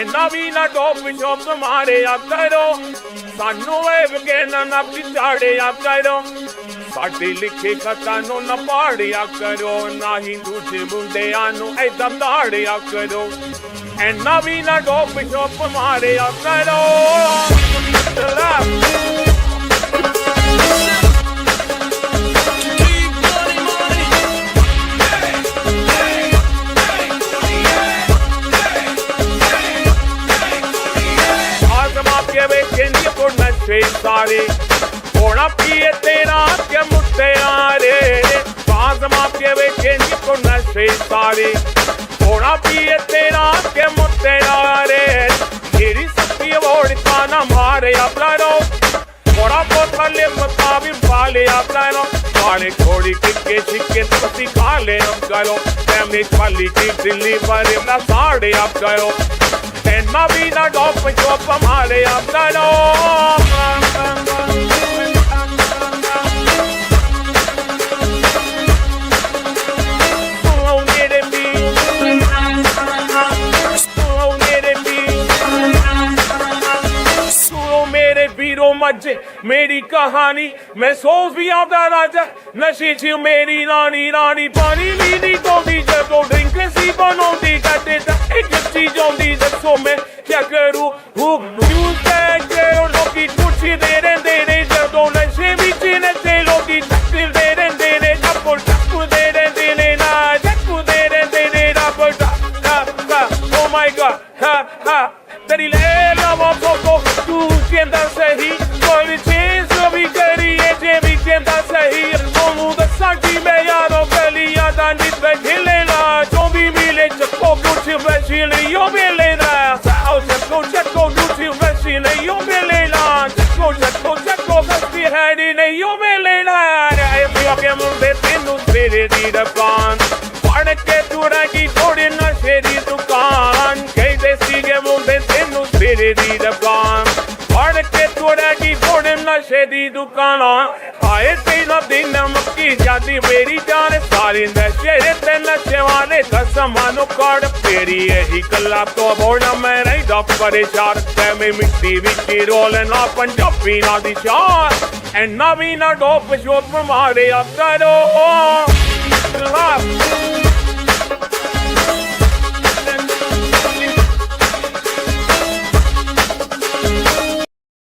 ਐਨਾ ਵੀ ਨਾ top shop ਮਾਰਿਆ ਕਰੋ ਸਾਨੂੰ ਇਹ ਵਿਗਿਆਨ ਨਾ ਵਿਚਾੜਿਆ ਕਰੋ ਸਾਡੇ ਲਿਖੇ ਖਤਾਂ ਨੂੰ ਨਾ ਪਾੜਿਆ ਕਰੋ ਨਾ ਹੀ ਦੂਜੇ ਮੁੰਡਿਆਂ ਨੂੰ ਏਦਾਂ ਤਾੜਿਆ ਕਰੋ ਐਨਾ ਵੀ ਨਾ ਟੋਪ ਸ਼ੋਪ ਮਾਰਿਆ ਕਰੋ सारे होना पिए तेरा के मुत्तेयारे बाज मापे बेचे को नशे सारे होना पिए तेरा के मुत्तेयारे तेरी सत्ती वोड़ का ना मारे अपना रो थोड़ा बहुत हले मताबी पाले अपना रो वाले थोड़ी टिक्के छिक्के पति खा ले अब करो फैमिली वाली की दिल्ली पर ना साड़े अब करो ऐना भी ना डॉप चौप मारे अब करो मजे मेरी कहानी मैं सोफिया दा राजा नशे च मेरी रानी रानी पानी भी नहीं पौंदी जदों ड्रिंक सी बनौंदी कदे तां एक चीज आउंदी दसो मैं क्या करूं लोकी पुछदे रहिंदे ने जदों नशे विच नशे लोकी तकदे रहिंदे ने टप्पदे रहिंदे ने ना टप्पदे रहिंदे ने oh my god ha ha तेरी लैला वो तू कहंदा सही कोई चीज भी करिए जे भी कहंदा सही तोनू दस्सां कि मैं यारों गलियां दा नित खेलेना जो भी मिले चक्को कुछ वैसी नहीं हो मिलेना आओ चक्को कुछ वैसी नहीं हो मिलेना चक्को कसती है नहीं हो मिलेना के मुंडे तेनू तेरे दी दुकान पढ़ के तू रही थोड़ी नशे दी दुकान कई देसी के मुंडे तेनू तेरे दी दुकान पढ़ के तू रही थोड़ी नशे दी दुकान आए तेना दिन मक्की जाती मेरी जान सारी नशे ते नशे वाले कसमानो कड़ तेरी यही कला तो बोलना मैं रही दा परेशान ते में मिट्टी विच रोलना पंजाबी ना दी शान ऐना भी ना डोप शोप मारे अब करो